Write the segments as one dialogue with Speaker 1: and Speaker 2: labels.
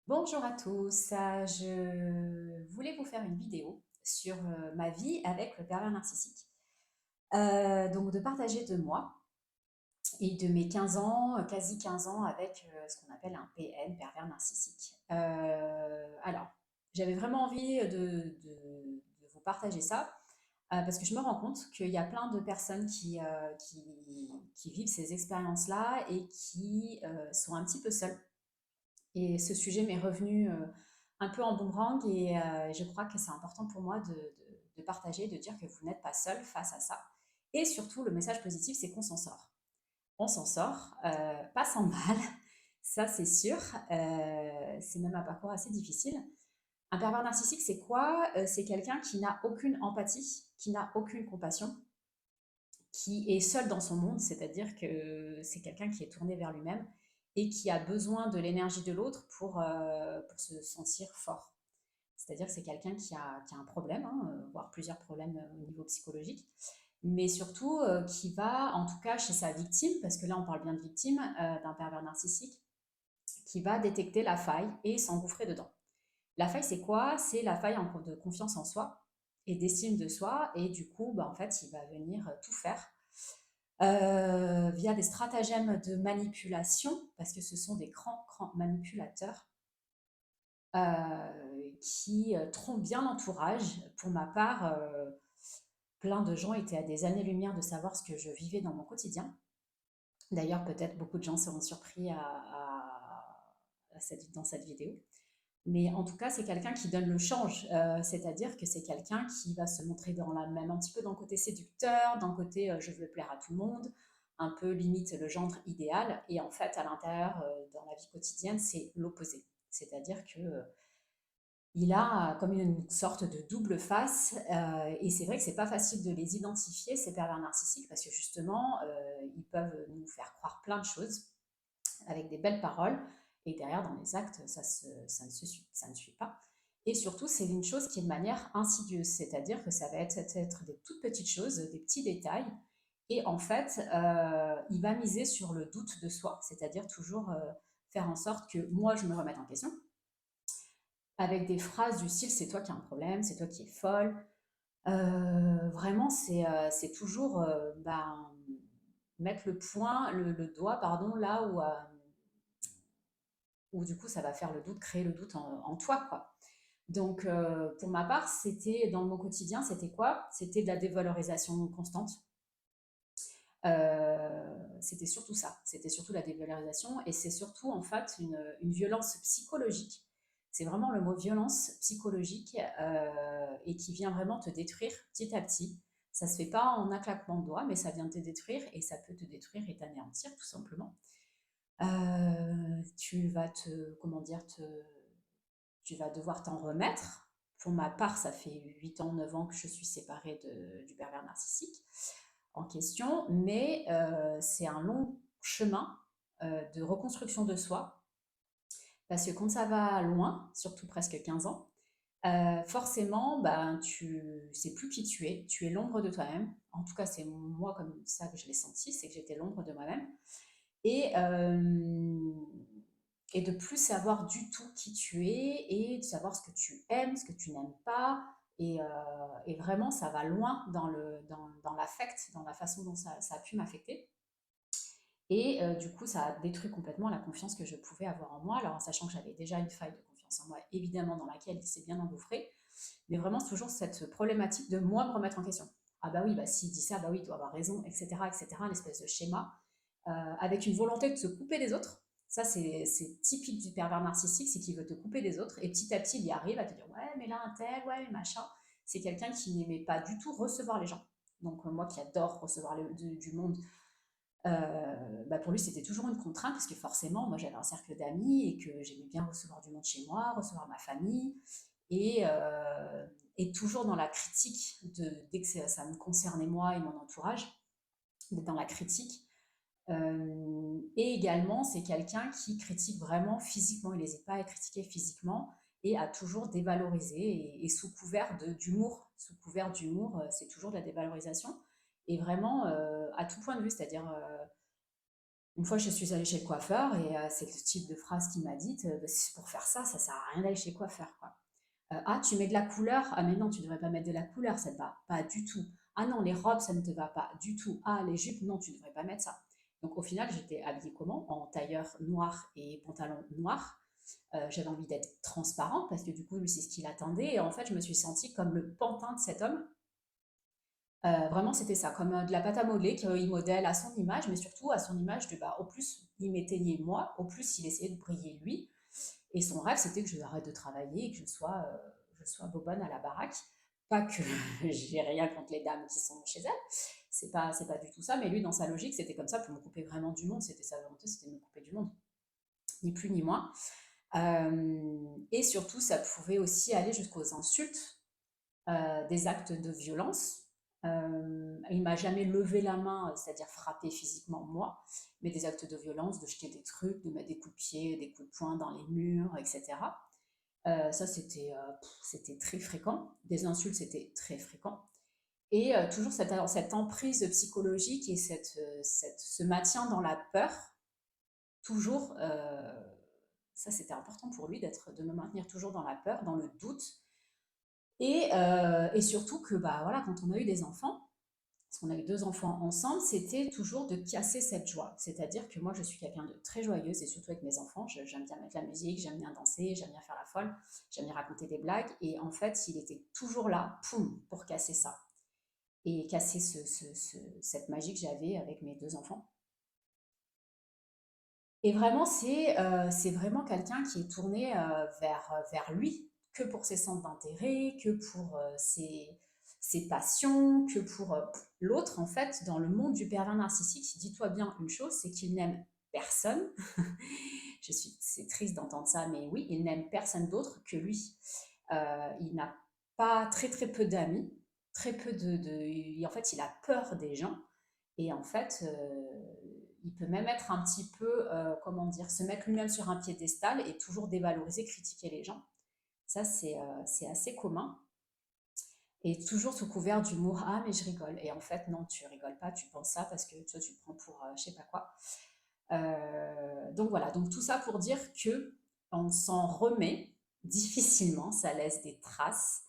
Speaker 1: Bonjour à tous, je voulais vous faire une vidéo sur ma vie avec le pervers narcissique. Donc de partager de moi et de mes 15 ans, quasi 15 ans avec ce qu'on appelle un PN, pervers narcissique. Alors, j'avais vraiment envie de vous partager ça parce que je me rends compte qu'il y a plein de personnes qui vivent ces expériences-là et qui sont un petit peu seules. Et ce sujet m'est revenu un peu en boomerang et je crois que c'est important pour moi de partager, de dire que vous n'êtes pas seul face à ça. Et surtout, le message positif, c'est qu'on s'en sort. On s'en sort, pas sans mal, ça c'est sûr. C'est même un parcours assez difficile. Un pervers narcissique, c'est quoi? C'est quelqu'un qui n'a aucune empathie, qui n'a aucune compassion, qui est seul dans son monde, c'est-à-dire que c'est quelqu'un qui est tourné vers lui-même et qui a besoin de l'énergie de l'autre pour se sentir fort. C'est-à-dire que c'est quelqu'un qui a un problème, hein, voire plusieurs problèmes au niveau psychologique, mais surtout qui va, en tout cas chez sa victime, parce que là on parle bien de victime, d'un pervers narcissique, qui va détecter la faille et s'engouffrer dedans. La faille, c'est quoi? C'est la faille de confiance en soi et d'estime de soi, et du coup, bah, en fait, il va venir tout faire via des stratagèmes de manipulation, parce que ce sont des grands, grands manipulateurs qui trompent bien l'entourage. Pour ma part, plein de gens étaient à des années-lumière de savoir ce que je vivais dans mon quotidien. D'ailleurs, peut-être beaucoup de gens seront surpris dans cette vidéo. Mais en tout cas, c'est quelqu'un qui donne le change, c'est-à-dire que c'est quelqu'un qui va se montrer dans la même un petit peu dans le côté séducteur, dans le côté je veux plaire à tout le monde, un peu limite le gendre idéal, et en fait à l'intérieur, dans la vie quotidienne, c'est l'opposé. C'est-à-dire que il a comme une sorte de double face, et c'est vrai que c'est pas facile de les identifier, ces pervers narcissiques, parce que justement, ils peuvent nous faire croire plein de choses avec des belles paroles, et derrière, dans les actes, ça ne suit pas. Et surtout, c'est une chose qui est de manière insidieuse, c'est-à-dire que ça va être des toutes petites choses, des petits détails, et en fait, il va miser sur le doute de soi, c'est-à-dire toujours faire en sorte que moi, je me remette en question, avec des phrases du style c'est toi qui as un problème, c'est toi qui es folle. Vraiment, c'est toujours ben, mettre le point, le doigt, pardon, là où du coup ça va faire le doute, créer le doute en toi, quoi. Donc, pour ma part, c'était dans mon quotidien, c'était quoi? C'était de la dévalorisation constante. C'était surtout ça, c'était surtout la dévalorisation, et c'est surtout en fait une violence psychologique. C'est vraiment le mot violence psychologique, et qui vient vraiment te détruire petit à petit. Ça se fait pas en un claquement de doigts, mais ça vient te détruire, et ça peut te détruire et t'anéantir tout simplement. Tu vas comment dire, tu vas devoir t'en remettre. Pour ma part, ça fait 8 ans, 9 ans que je suis séparée du pervers narcissique en question, mais c'est un long chemin de reconstruction de soi, parce que quand ça va loin, surtout presque 15 ans, forcément, ben, tu sais plus qui tu es l'ombre de toi-même. En tout cas, c'est moi comme ça que je l'ai senti, c'est que j'étais l'ombre de moi-même. Et, et de plus savoir du tout qui tu es, et de savoir ce que tu aimes, ce que tu n'aimes pas. Et vraiment, ça va loin dans l'affect, dans la façon dont ça a pu m'affecter. Et du coup, ça a détruit complètement la confiance que je pouvais avoir en moi, alors en sachant que j'avais déjà une faille de confiance en moi, évidemment, dans laquelle il s'est bien engouffré. Mais vraiment, c'est toujours cette problématique de moi me remettre en question. Ah bah oui, bah s'il dit ça, bah oui, il doit avoir raison, etc., etc., l'espèce de schéma, avec une volonté de se couper des autres. Ça, c'est typique du pervers narcissique, c'est qu'il veut te couper des autres, et petit à petit, il y arrive à te dire, ouais, mais là, un tel, ouais, mais machin. C'est quelqu'un qui n'aimait pas du tout recevoir les gens. Donc, moi qui adore recevoir du monde, bah pour lui, c'était toujours une contrainte, parce que forcément, moi, j'avais un cercle d'amis et que j'aimais bien recevoir du monde chez moi, recevoir ma famille, et, toujours dans la critique, dès que ça me concernait moi et mon entourage, d'être dans la critique. Et également, c'est quelqu'un qui critique vraiment physiquement, il n'hésite pas à critiquer physiquement et à toujours dévaloriser, et sous couvert d'humour. Sous couvert d'humour, c'est toujours de la dévalorisation, et vraiment à tout point de vue, c'est-à-dire Une fois, je suis allée chez le coiffeur et c'est le type de phrase qu'il m'a dite, bah, c'est pour faire ça, ça sert à rien d'aller chez le coiffeur, quoi. Ah, tu mets de la couleur? Ah, mais non, tu devrais pas mettre de la couleur, ça te va pas du tout. Ah non, les robes, ça ne te va pas du tout. Ah, les jupes, non, tu devrais pas mettre ça. Donc au final, j'étais habillée comment? En tailleur noir et pantalon noir. J'avais envie d'être transparente parce que du coup, lui, c'est ce qu'il attendait. Et en fait, je me suis sentie comme le pantin de cet homme. Vraiment, c'était ça, comme de la pâte à modeler qu'il modèle à son image, mais surtout à son image de, bah, au plus il m'éteignait moi, au plus il essayait de briller lui. Et son rêve, c'était que je arrête de travailler et que je sois bobonne à la baraque. Pas que j'ai rien contre les dames qui sont chez elles, c'est pas du tout ça, mais lui, dans sa logique, c'était comme ça pour me couper vraiment du monde, c'était sa volonté, c'était de me couper du monde, ni plus ni moins. Et surtout, ça pouvait aussi aller jusqu'aux insultes, des actes de violence. Il m'a jamais levé la main, c'est-à-dire frappé physiquement moi, mais des actes de violence, de jeter des trucs, de mettre des coups de pied, des coups de poing dans les murs, etc. Ça, c'était très fréquent. Des insultes, c'était très fréquent. Et toujours cette emprise psychologique et ce maintien dans la peur, toujours, ça c'était important pour lui de me maintenir toujours dans la peur, dans le doute, et surtout que bah, voilà, quand on a eu des enfants, parce qu'on a eu deux enfants ensemble, c'était toujours de casser cette joie. C'est-à-dire que moi, je suis quelqu'un de très joyeuse, et surtout avec mes enfants, j'aime bien mettre la musique, j'aime bien danser, j'aime bien faire la folle, j'aime bien raconter des blagues, et en fait, il était toujours là, poum, pour casser ça, et casser cette magie que j'avais avec mes deux enfants. Et vraiment, c'est vraiment quelqu'un qui est tourné vers lui, que pour ses centres d'intérêt, que pour ses passions, que pour l'autre. En fait, dans le monde du pervers narcissique, dis-toi bien une chose, c'est qu'il n'aime personne. C'est triste d'entendre ça, mais oui, il n'aime personne d'autre que lui. Il n'a pas très peu d'amis, très peu en fait, il a peur des gens. Et en fait, il peut même être un petit peu, comment dire, se mettre lui-même sur un piédestal et toujours dévaloriser, critiquer les gens. Ça, c'est assez commun. Et toujours sous couvert d'humour, ah mais je rigole. Et en fait, non, tu rigoles pas, tu penses ça parce que toi, tu te prends pour je sais pas quoi. Donc voilà, donc tout ça pour dire que on s'en remet difficilement, ça laisse des traces.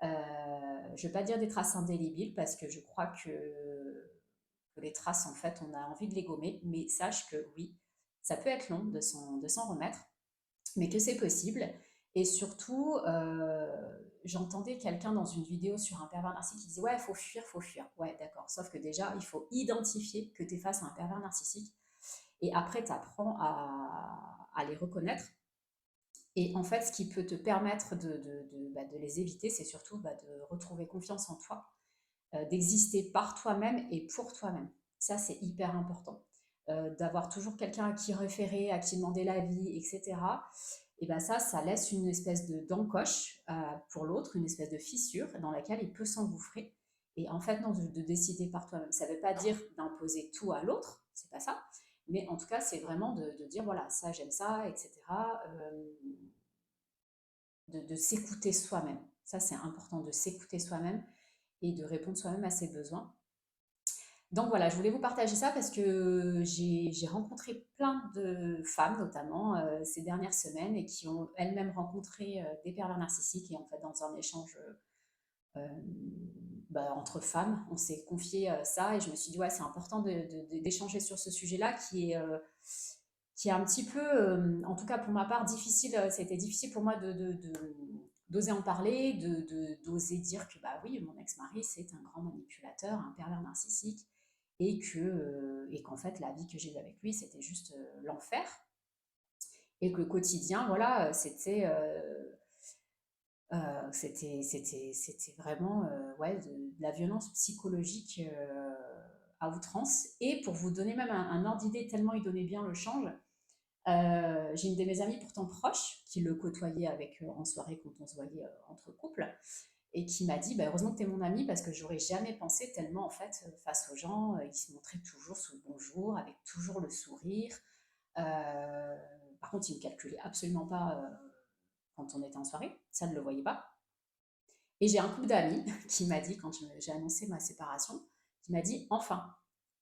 Speaker 1: Je ne vais pas dire des traces indélébiles parce que je crois que les traces, en fait, on a envie de les gommer, mais sache que oui, ça peut être long de s'en remettre, mais que c'est possible. Et surtout, j'entendais quelqu'un dans une vidéo sur un pervers narcissique qui disait ouais, il faut fuir, faut fuir. Ouais, d'accord. Sauf que déjà, il faut identifier que tu es face à un pervers narcissique. Et après, tu apprends à les reconnaître. Et en fait, ce qui peut te permettre de les éviter, c'est surtout de retrouver confiance en toi, d'exister par toi-même et pour toi-même. Ça, c'est hyper important. D'avoir toujours quelqu'un à qui référer, à qui demander l'avis, etc. Et ben ça laisse une espèce d'encoche pour l'autre, une espèce de fissure dans laquelle il peut s'engouffrer. Et en fait, non, de décider par toi-même. Ça ne veut pas dire d'imposer tout à l'autre, c'est pas ça. Mais en tout cas, c'est vraiment de dire voilà, ça j'aime ça, etc. De s'écouter soi-même. Ça, c'est important de s'écouter soi-même et de répondre soi-même à ses besoins. Donc voilà, je voulais vous partager ça parce que j'ai rencontré plein de femmes, notamment ces dernières semaines, et qui ont elles-mêmes rencontré des pervers narcissiques. Et en fait, dans un échange entre femmes, on s'est confié ça. Et je me suis dit, ouais, c'est important d'échanger sur ce sujet-là qui est un petit peu, en tout cas pour ma part, difficile. Ça a été difficile pour moi d'oser en parler, d'oser dire que bah oui, mon ex-mari, c'est un grand manipulateur, un pervers narcissique, et qu'en fait, la vie que j'ai eue avec lui, c'était juste l'enfer. Et que le quotidien, voilà, c'était vraiment ouais, de la violence psychologique à outrance. Et pour vous donner même un ordre d'idée, tellement il donnait bien le change, j'ai une de mes amies pourtant proche qui le côtoyait avec en soirée quand on se voyait entre couples et qui m'a dit bah, heureusement que tu es mon amie parce que j'aurais jamais pensé tellement en fait face aux gens, il se montrait toujours sous le bonjour avec toujours le sourire. Euh, Par contre, il ne me calculait absolument pas quand on était en soirée, ça ne le voyait pas. Et j'ai un couple d'amis qui m'a dit, quand j'ai annoncé ma séparation, qui m'a dit enfin,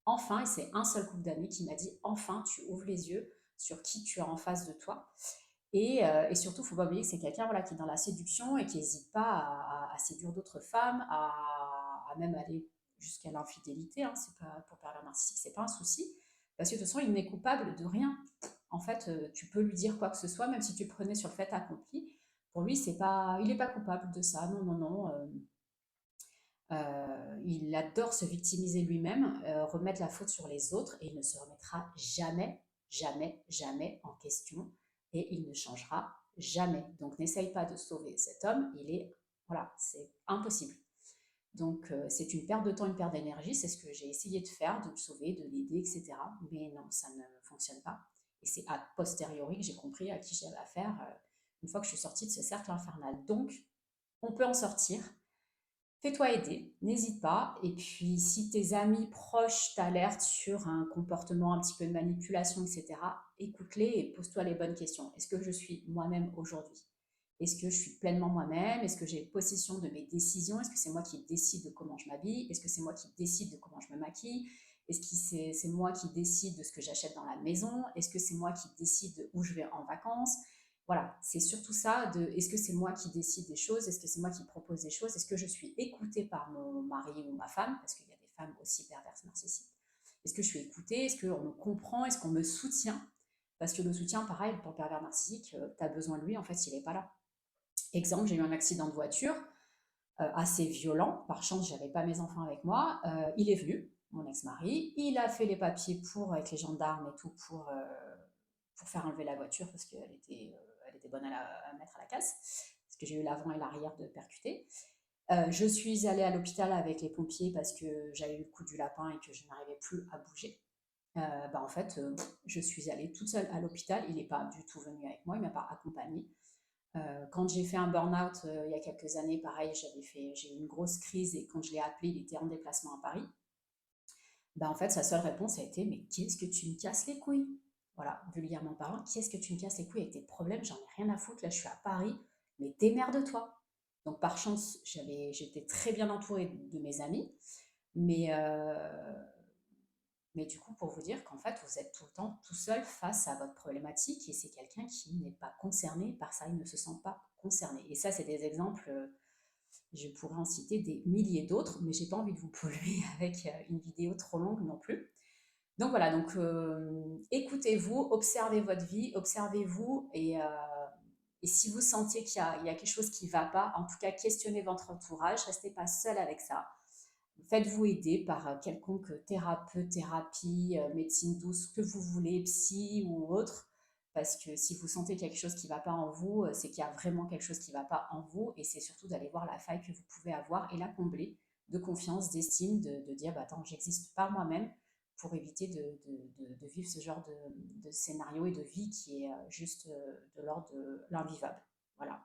Speaker 1: enfin, et c'est un seul couple d'amis qui m'a dit, enfin, tu ouvres les yeux sur qui tu as en face de toi. Et surtout, il ne faut pas oublier que c'est quelqu'un voilà, qui est dans la séduction et qui n'hésite pas à séduire d'autres femmes, à même aller jusqu'à l'infidélité. Hein, c'est pas, pour pervers narcissique, c'est pas un souci. Parce que de toute façon, il n'est coupable de rien. En fait, tu peux lui dire quoi que ce soit, même si tu le prenais sur le fait accompli. Pour lui, c'est pas, il n'est pas coupable de ça. Non, non, non. Il adore se victimiser lui-même, remettre la faute sur les autres, et il ne se remettra jamais, jamais, jamais en question, et il ne changera jamais. Donc n'essaye pas de sauver cet homme, voilà, c'est impossible. Donc c'est une perte de temps, une perte d'énergie, c'est ce que j'ai essayé de faire, de le sauver, de l'aider, etc. Mais non, ça ne fonctionne pas. Et c'est a posteriori que j'ai compris à qui j'avais affaire une fois que je suis sortie de ce cercle infernal. Donc on peut en sortir. Fais-toi aider, n'hésite pas. Et puis, si tes amis proches t'alertent sur un comportement un petit peu de manipulation, etc., écoute-les et pose-toi les bonnes questions. Est-ce que je suis moi-même aujourd'hui? Est-ce que je suis pleinement moi-même? Est-ce que j'ai possession de mes décisions? Est-ce que c'est moi qui décide de comment je m'habille? Est-ce que c'est moi qui décide de comment je me maquille? Est-ce que c'est moi qui décide de ce que j'achète dans la maison? Est-ce que c'est moi qui décide de où je vais en vacances? Voilà, c'est surtout ça de est-ce que c'est moi qui décide des choses, est-ce que c'est moi qui propose des choses, est-ce que je suis écoutée par mon mari ou ma femme, parce qu'il y a des femmes aussi perverses narcissiques. Est-ce que je suis écoutée, est-ce qu'on me comprend, est-ce qu'on me soutient? Parce que le soutien, pareil, pour le pervers narcissique, tu as besoin de lui, en fait, il n'est pas là. Exemple, j'ai eu un accident de voiture assez violent, par chance, j'avais pas mes enfants avec moi, il est venu, mon ex-mari, il a fait les papiers avec les gendarmes et tout pour faire enlever la voiture parce qu'elle était bonne à mettre à la casse, parce que j'ai eu l'avant et l'arrière de percuter. Je suis allée à l'hôpital avec les pompiers parce que j'avais eu le coup du lapin et que je n'arrivais plus à bouger. En fait, je suis allée toute seule à l'hôpital. Il n'est pas du tout venu avec moi, il ne m'a pas accompagnée. Quand j'ai fait un burn-out il y a quelques années, pareil, j'ai eu une grosse crise et quand je l'ai appelé, il était en déplacement à Paris. En fait, sa seule réponse a été mais qu'est-ce que tu me casses les couilles? Voilà, vulgairement parlant, qu'est-ce que tu me casses les couilles avec tes problèmes? J'en ai rien à foutre, là je suis à Paris, mais démerde-toi. Donc par chance, j'étais très bien entourée de mes amis, mais, euh, mais du coup, pour vous dire qu'en fait, vous êtes tout le temps tout seul face à votre problématique et c'est quelqu'un qui n'est pas concerné par ça, il ne se sent pas concerné. Et ça, c'est des exemples, je pourrais en citer des milliers d'autres, mais j'ai pas envie de vous polluer avec une vidéo trop longue non plus. Donc voilà, donc écoutez-vous, observez votre vie, observez-vous et si vous sentez qu'il y a quelque chose qui ne va pas, en tout cas questionnez votre entourage, restez pas seul avec ça. Faites-vous aider par quelconque thérapeute, thérapie, médecine douce, ce que vous voulez, psy ou autre. Parce que si vous sentez quelque chose qui ne va pas en vous, c'est qu'il y a vraiment quelque chose qui ne va pas en vous. Et c'est surtout d'aller voir la faille que vous pouvez avoir et la combler de confiance, d'estime, de dire attends, j'existe par moi-même pour éviter de vivre ce genre de scénario et de vie qui est juste de l'ordre de l'invivable. Voilà.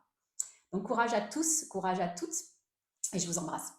Speaker 1: Donc courage à tous, courage à toutes et je vous embrasse.